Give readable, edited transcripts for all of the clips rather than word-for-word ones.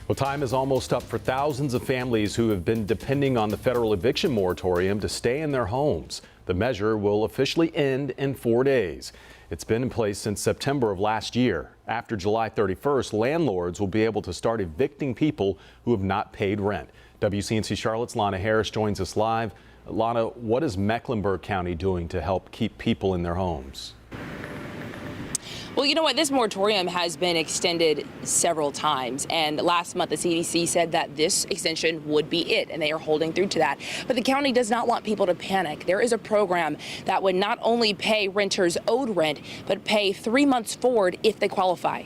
Well, time is almost up for thousands of families who have been depending on the federal eviction moratorium to stay in their homes. The measure will officially end in 4 days. It's been in place since September of last year. After July 31st, landlords will be able to start evicting people who have not paid rent. WCNC Charlotte's Lana Harris joins us live. Lana, what is Mecklenburg County doing to help keep people in their homes? Well, you know what? This moratorium has been extended several times, and last month the CDC said that this extension would be it, and they are holding through to that. But the county does not want people to panic. There is a program that would not only pay renters owed rent, but pay 3 months forward if they qualify.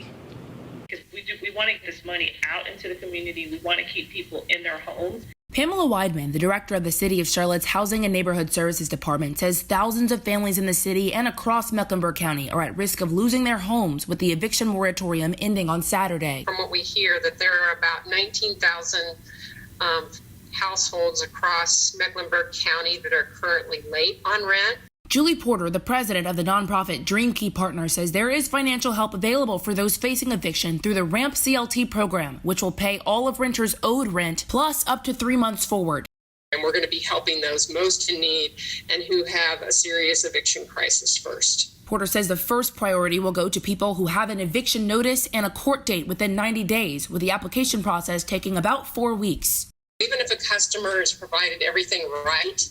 We want to get this money out into the community. We want to keep people in their homes. Pamela Weidman, the director of the City of Charlotte's Housing and Neighborhood Services Department, says thousands of families in the city and across Mecklenburg County are at risk of losing their homes with the eviction moratorium ending on Saturday. From what we hear, that there are about 19,000 households across Mecklenburg County that are currently late on rent. Julie Porter, the president of the nonprofit DreamKey Partners, says there is financial help available for those facing eviction through the RAMP CLT program, which will pay all of renters owed rent plus up to 3 months forward. And we're going to be helping those most in need and who have a serious eviction crisis first. Porter says the first priority will go to people who have an eviction notice and a court date within 90 days, with the application process taking about 4 weeks. Even if a customer has provided everything right,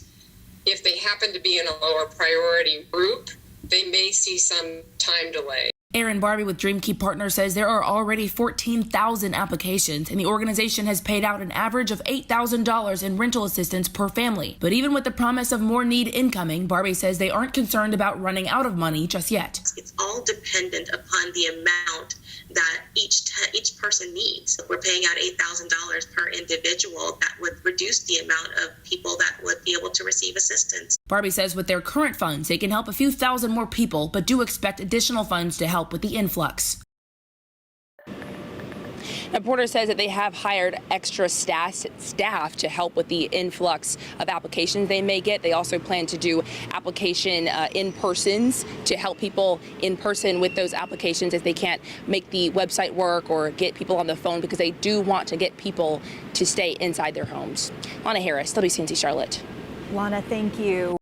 if they happen to be in a lower priority group, they may see some time delay. Aaron Barbie with DreamKey Partners says there are already 14,000 applications, and the organization has paid out an average of $8,000 in rental assistance per family. But even with the promise of more need incoming, Barbie says they aren't concerned about running out of money just yet. It's all dependent upon the amount that each person needs. We're paying out $8,000 per individual. That would reduce the amount of people that would be able to receive assistance. Barbie says with their current funds, they can help a few thousand more people, but do expect additional funds to help with the influx. Now, Porter says that they have hired extra staff to help with the influx of applications they may get. They also plan to do application in-persons to help people in person with those applications if they can't make the website work or get people on the phone, because they do want to get people to stay inside their homes. Lana Harris, WCNC Charlotte. Lana, thank you.